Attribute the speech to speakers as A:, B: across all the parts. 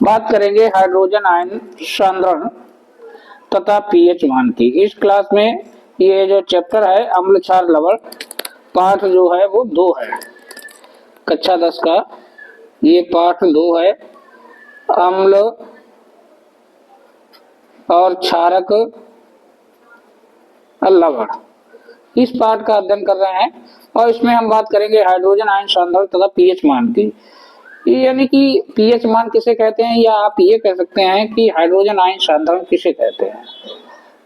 A: बात करेंगे hydrogen ion सांद्रण तथा पीएच मान की। इस क्लास में ये जो चैप्टर है अम्ल क्षार लवण, पाठ जो है वो 2 है, कक्षा 10 का ये पाठ 2 है, अम्ल और क्षारक लवण। इस पाठ का अध्ययन कर रहे हैं और इसमें हम बात करेंगे हाइड्रोजन आयन सांद्रण तथा पीएच मान की। यानी कि पीएच मान किसे कहते हैं, या आप ये कह सकते हैं कि हाइड्रोजन आयन सांद्रण किसे कहते हैं।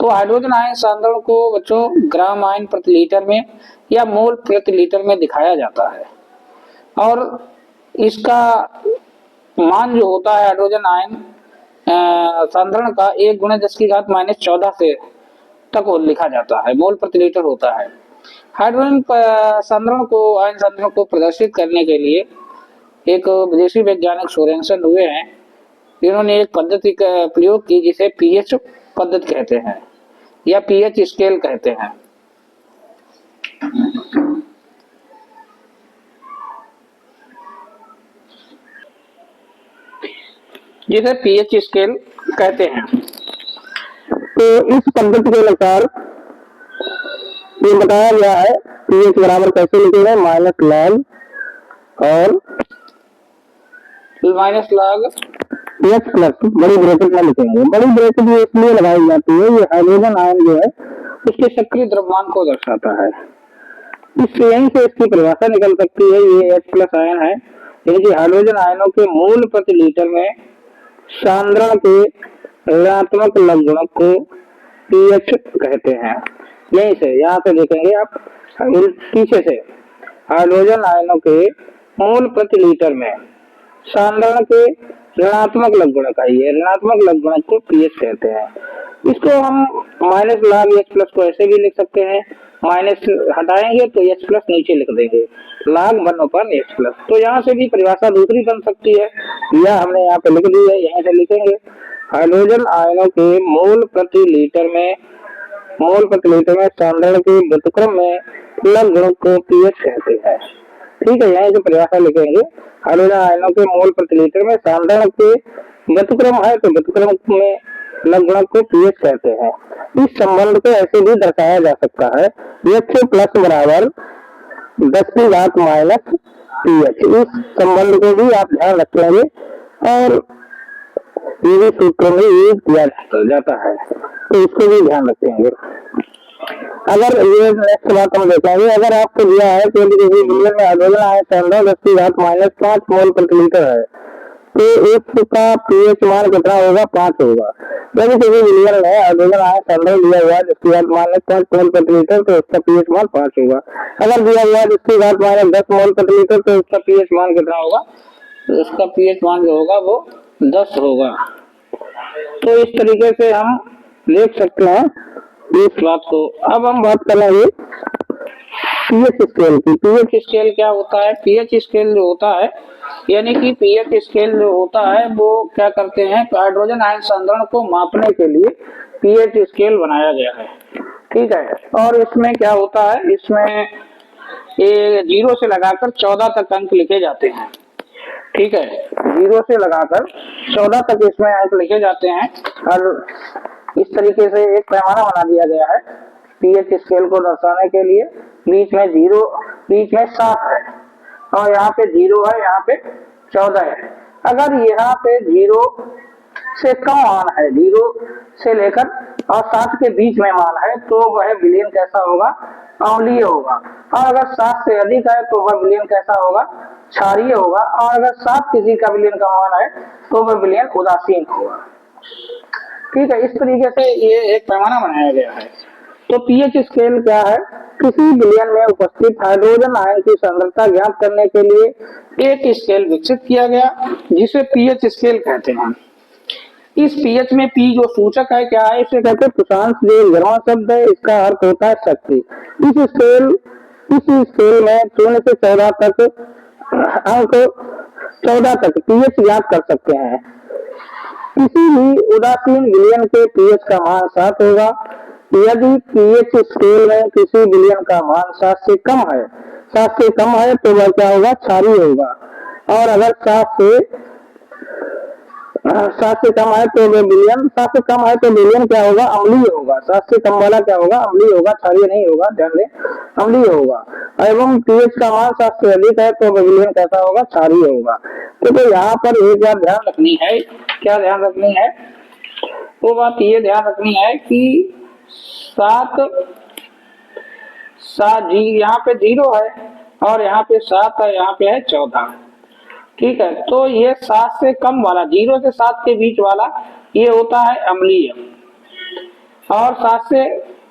A: तो हाइड्रोजन आयन सांद्रण को बच्चों ग्राम आयन प्रति लीटर में या मोल प्रति लीटर में दिखाया जाता है और इसका मान जो होता है हाइड्रोजन आयन सांद्रण का 1 × 10⁻14 से तक लिखा जाता है, मोल प्रति लीटर होता है। हाइड्रोजन सांद्रण को आयन सांद्रण को प्रदर्शित करने के लिए एक विदेशी वैज्ञानिक सोरेनसन हुए हैं, इन्होंने एक पद्धति का प्रयोग की जिसे पीएच पद्धति कहते हैं या पीएच स्केल कहते हैं। जिसे पीएच स्केल कहते हैं। तो इस पद्धति के अनुसार ये बताया गया है पीएच बराबर कैसे लिखेंगे, -log और -log एच प्लस बड़ी ब्रैकेट में लिखेंगे। बड़ी ब्रैकेट ये इसलिए लगाई जाती है, ये हाइड्रोजन आयन जो है उसके सक्रिय द्रव्यमान को दर्शाता है। यहीं से इसकी परिभाषा निकल सकती है। ये H प्लस आयन है, यानी कि हाइड्रोजन आयनों के मोल प्रति लीटर में सांद्रण के ऋणात्मक लघुगणक को पीएच कहते हैं। यहीं से यहाँ से देखेंगे आप पीछे से हाइड्रोजन आयनों के मोल प्रति लीटर में सांद्रण के ऋणात्मक लघुगणक है, ये ऋणात्मक लघुगणक को पीएच कहते हैं। इसको हम -log H प्लस को ऐसे भी लिख सकते हैं, माइनस हटाएंगे तो H प्लस नीचे लिख देंगे, log 1/H प्लस। तो यहाँ से भी परिभाषा दूसरी बन सकती है, यह हमने यहाँ पे लिख दी है, यहीं से लिखेंगे हाइड्रोजन आयनों के मोल प्रति लीटर में सांद्रण के व्युत्क्रम में लघुगणक को पीएच कहते हैं। ठीक है, यहीं से परिभाषा लिखेंगे हाइड्रोजन आयनों के मोल प्रति लीटर में सांद्रण के व्युत्क्रम है तो व्युत्क्रम में लघुगणक को पीएच कहते हैं। इस संबंध को ऐसे भी दर्शाया जा सकता है, H प्लस बराबर 10⁻⁻ पीएच। इस संबंध को भी आप ध्यान रखेंगे और ये भी सूत्रों में यूज किया जाता है, तो इसको भी ध्यान रखेंगे। अगर ये नेक्स्ट बात हम देखेंगे, अगर आपको दिया है कि मिलियन में हाइड्रोजन आयन सांद्रण 10⁻⁵ मोल प्रति लीटर है तो इसका पीएच मान कितना होगा, 5 होगा। यदि किसी मिलियन में हाइड्रोजन आयन सांद्रण दिया हुआ है 10⁻⁵ मोल प्रति लीटर तो उसका पीएच मान 5 होगा। अगर दिया हुआ है 10⁻10 मोल प्रति लीटर तो उसका पीएच मान कितना होगा, तो उसका पीएच मान जो होगा वो 10 होगा। तो इस तरीके से हम देख सकते हैं इस बात को। अब हम बात करेंगे पीएच स्केल की। पीएच स्केल क्या होता है? पीएच स्केल जो होता है, यानी कि पीएच स्केल जो होता है वो क्या करते हैं, हाइड्रोजन आयन सांद्रण को मापने के लिए पीएच स्केल बनाया गया है। ठीक है, और इसमें क्या होता है, इसमें ये 0 से लगाकर 14 तक अंक लिखे जाते हैं। ठीक है, 0 से लगाकर 14 तक इसमें अंक लिखे जाते हैं और इस तरीके से एक पैमाना बना दिया गया है पीएच स्केल को दर्शाने के लिए। बीच में 0, बीच में 7 है और यहाँ पे 0 है, यहाँ पे 14 है। अगर यहाँ पे 0 से कम मान है, 0 से लेकर और 7 के बीच में मान है तो वह विलयन कैसा होगा, अम्लीय होगा। और अगर 7 से अधिक है तो वह विलयन कैसा होगा, क्षारीय होगा। और अगर 7 किसी का विलयन का मान है तो वह विलयन उदासीन होगा। ठीक है, इस तरीके से ये एक पैमाना बनाया गया है। तो पीएच स्केल क्या है, किसी विलयन में उपस्थित हाइड्रोजन आयन की सांद्रता ज्ञात करने के लिए एक स्केल विकसित किया गया जिसे पीएच स्केल कहते हैं। इस पीएच में पी जो सूचक है क्या है, इसे कहते हैं पुषांश, जो जर्मन शब्द है, इसका अर्थ होता है शक्ति। इस स्केल में 0 से 14 तक अंक 14 तक पीएच ज्ञात कर सकते हैं। किसी भी उदासीन विलयन के पीएच का मान 7 होगा। यदि पीएच स्केल में किसी विलयन का मान 7 से कम है तो वह क्या होगा, क्षारीय होगा। और अगर 7 से सात से कम है तो विलियन, सात से कम है तो विलियन क्या होगा, अम्लीय होगा। सात से कम वाला क्या होगा, अम्लीय होगा, क्षारीय नहीं होगा, ध्यान दें अम्लीय होगा। एवं पीएच का मान सात से अधिक है तो विलियन कैसा होगा, क्षारीय होगा। तो यहाँ पर एक बात ध्यान रखनी है, क्या ध्यान रखनी है, वो बात ये ध्यान रखनी है कि सात सात जी यहाँ पे 0 है और यहाँ पे 7 है, यहाँ पे है 14। ठीक है, तो ये 7 से कम वाला, 0 से 7 के बीच वाला ये होता है अम्लीय, और 7 से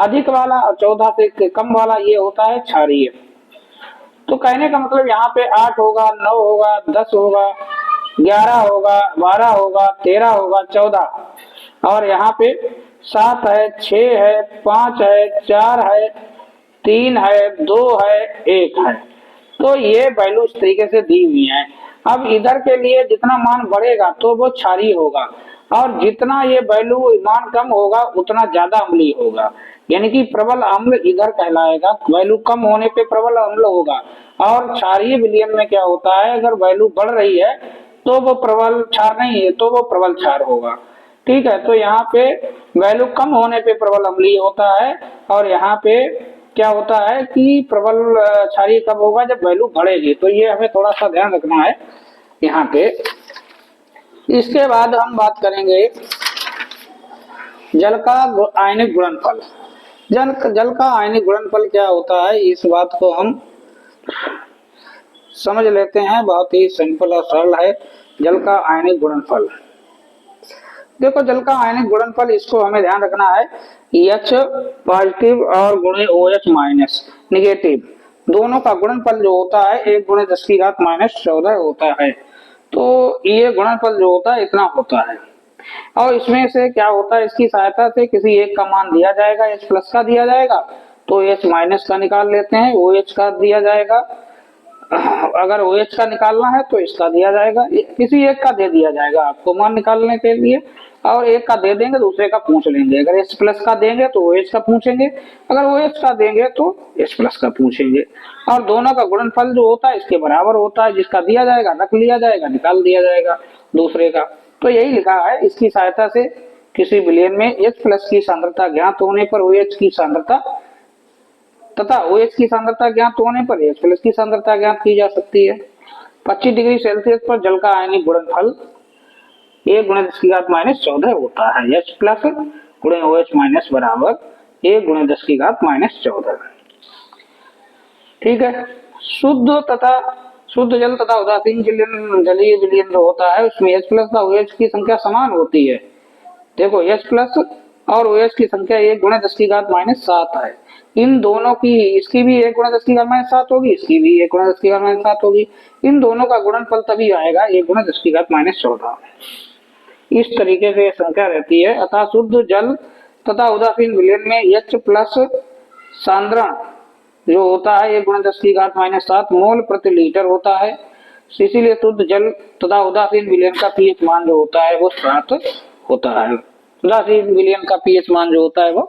A: अधिक वाला और 14 से कम वाला ये होता है क्षारीय। तो कहने का मतलब यहाँ पे 8 होगा, 9 होगा, 10 होगा, 11 होगा, 12 होगा, 13 होगा, 14, और यहाँ पे 7 है, 6 है, 5 है, 4 है, 3 है, 2 है, 1 है। तो ये वैल्यू इस तरीके से दी हुई है। अब इधर के लिए जितना मान बढ़ेगा तो वो क्षारीय होगा, और जितना ये वैल्यू मान कम होगा उतना ज्यादा अम्लीय होगा। यानी कि प्रबल अम्ल इधर कहलाएगा, वैल्यू कम होने पे प्रबल अम्ल होगा। और क्षारीय विलयन में क्या होता है, अगर वैल्यू बढ़ रही है तो वो प्रबल क्षार नहीं है, तो वो प्रबल क्षार होगा। ठीक है, तो यहाँ पे वैल्यू कम होने पे प्रबल अम्लीय होता है, और यहाँ पे क्या होता है कि प्रबल क्षारीय कब होगा, जब वैल्यू बढ़ेगी। तो ये हमें थोड़ा सा ध्यान रखना है यहाँ पे। इसके बाद हम बात करेंगे जल का आयनिक गुणनफल। जल का आयनिक गुणनफल क्या होता है, इस बात को हम समझ लेते हैं। बहुत ही सिंपल और सरल है जल का आयनिक गुणनफल। देखो, जल का आयनिक गुणनफल, इसको हमें ध्यान रखना है, H पॉजिटिव और गुणे OH माइनस निगेटिव, दोनों का गुणनफल जो होता है 1 गुणे 10⁻⁻14 होता है। तो ये गुणनफल जो होता है इतना होता है, और इसमें से क्या होता है, इसकी सहायता से किसी एक का मान दिया जाएगा, H प्लस का दिया जाएगा तो H माइनस का निकाल लेते हैं, OH का दिया जाएगा, अगर OH का निकालना है तो इसका दिया जाएगा, किसी एक का दे दिया जाएगा आपको मान निकालने के लिए, और एक का दे देंगे दूसरे का पूछ लेंगे। अगर H प्लस का देंगे तो OH का पूछेंगे, अगर OH का देंगे तो H प्लस का पूछेंगे, और दोनों का गुणनफल जो होता है इसके बराबर होता है। जिसका दिया जाएगा रख लिया जाएगा, निकाल दिया जाएगा दूसरे का। तो यही लिखा है, इसकी सहायता से किसी विलयन में H प्लस की सांद्रता ज्ञात होने पर OH की सांद्रता तथा OH की सांद्रता ज्ञात होने पर H प्लस की सांद्रता ज्ञात की जा सकती है। 25 डिग्री सेल्सियस पर जल का आयनिक गुणनफल 1 गुणे 10⁻14 होता है। H प्लस गुणे OH माइनस बराबर 1 गुणे 10⁻14। ठीक है, शुद्ध जल तथा उदासीन जलीय विलयन जो होता है उसमें H प्लस तथा OH की संख्या समान होती है। देखो, H प्लस और OH की संख्या 1 गुणे 10⁻7 है। इन दोनों की, इसकी भी 1 गुणे 10⁻7 होगी, इसकी भी 1 गुणे 10⁻7 होगी। इन दोनों का गुणनफल तभी आएगा 1 गुणे 10⁻14। इस तरीके से संख्या रहती है। अतः शुद्ध जल तथा उदासीन विलयन में H प्लस सांद्रण जो होता है 1 गुणे 10⁻7 मोल प्रति लीटर होता है। इसीलिए शुद्ध जल तथा उदासीन विलयन का पीएच मान जो होता है वो 7 होता है। उदासीन विलयन का पीएच मान जो होता है वो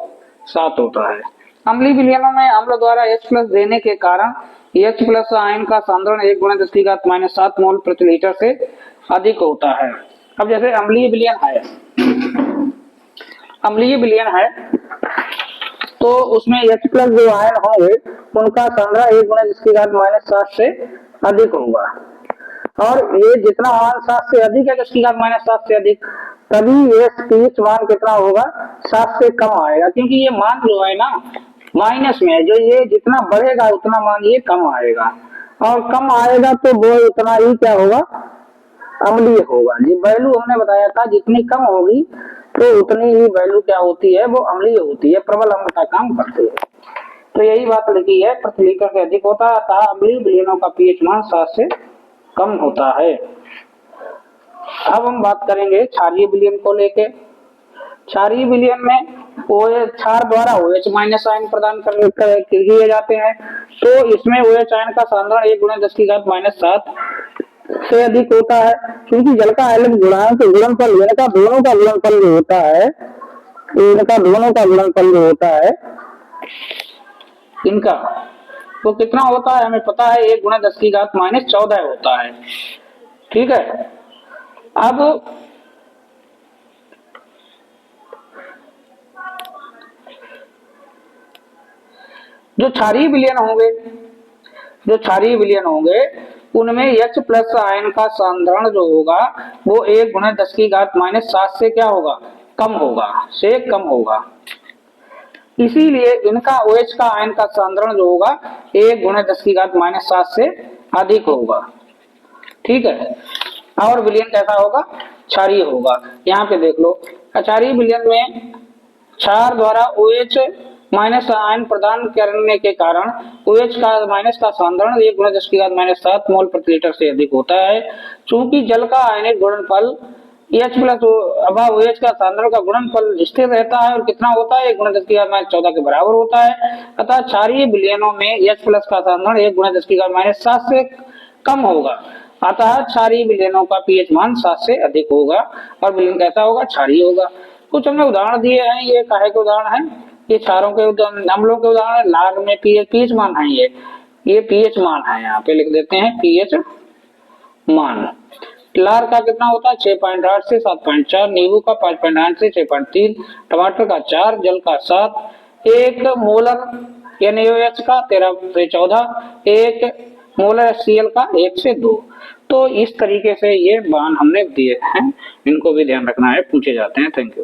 A: 7 होता है। अम्लीय विलयनों में अम्ल द्वारा H प्लस देने के कारण H प्लस आयन का सांद्रण 1 गुणे 10⁻7 मोल प्रति लीटर से अधिक होता है। अब जैसे अम्लीय विलयन है तो उसमें H प्लस जो आयन होंगे उनका सांद्रण 1 गुणे 10⁻7 से अधिक होगा, और ये जितना मान 7 से अधिक है 10⁻7 से अधिक, तभी ये पीएच मान कितना होगा, 7 से कम आएगा। क्योंकि ये मान जो है ना माइनस में है, जो ये जितना बढ़ेगा उतना मान ये कम आएगा, और कम आएगा तो वो उतना ही क्या होगा, अम्लीय होगा। ये वैल्यू हमने बताया था, जितनी कम होगी तो उतनी ही वैल्यू क्या होती है, वो अम्लीय होती है, प्रबल अम्ल का काम करती है। तो यही बात लिखी है, प्रति लीटर से अधिक होता है, अतः अम्लीय विलयनों का पीएच मान 7 से कम होता है। अब हम बात करेंगे क्षारीय विलयन को लेके। क्षारीय विलयन में OH क्षार द्वारा OH माइनस आयन प्रदान किए जाते हैं। तो इसमें OH आयन का सांद्रण 1 गुणे 10⁻7 से अधिक होता है, क्योंकि जल का आयनिक गुणनफल इनका दोनों का गुणनफल जो होता है, इनका वो कितना होता है हमें पता है, 1 गुणे 10⁻14 होता है। ठीक है, अब
B: जो क्षारीय विलयन होंगे उनमें H प्लस आयन का सांद्रण जो होगा वो 1×10⁻⁷ से क्या होगा, कम होगा। इसीलिए इनका OH का आयन का सांद्रण जो होगा 1×10⁻⁷ से अधिक होगा। ठीक है, और विलयन कैसा होगा, क्षारीय होगा। यहाँ पे देख लो, अक्षारीय विलयन में क्षार द्वारा OH माइनस आयन प्रदान करने के कारण OH का माइनस का सांद्रण 1×10⁻⁷ मोल प्रति लीटर से अधिक होता है। चूंकि जल का आयनिक गुणनफल H प्लस अभाव OH का सांद्रण का गुणनफल स्थिर रहता है और कितना होता है, 1×10⁻14 के बराबर होता है। अतः क्षारीय विलयनों में H प्लस का सांद्रण 1×10⁻⁷ से कम होगा। अतः क्षारीय विलयनों का पीएच मान 7 से अधिक होगा और विलयन कैसा होगा, क्षारीय होगा। कुछ हमने उदाहरण दिए हैं, ये काहे के उदाहरण हैं, ये क्षारों के अम्लों के उदाहरण है। लार में पीएच मान है, ये पीएच मान है, यहाँ पे लिख देते हैं पीएच मान। लार का कितना होता है, 6.8 से 7.4, नींबू का 5.8 से 6.3, टमाटर का 4, जल का 7, एक मोलर NaOH का 13 से 14, एक मोलर HCl का 1 से 2। तो इस तरीके से ये मान हमने दिए हैं, इनको भी ध्यान रखना है, पूछे जाते हैं। Thank you.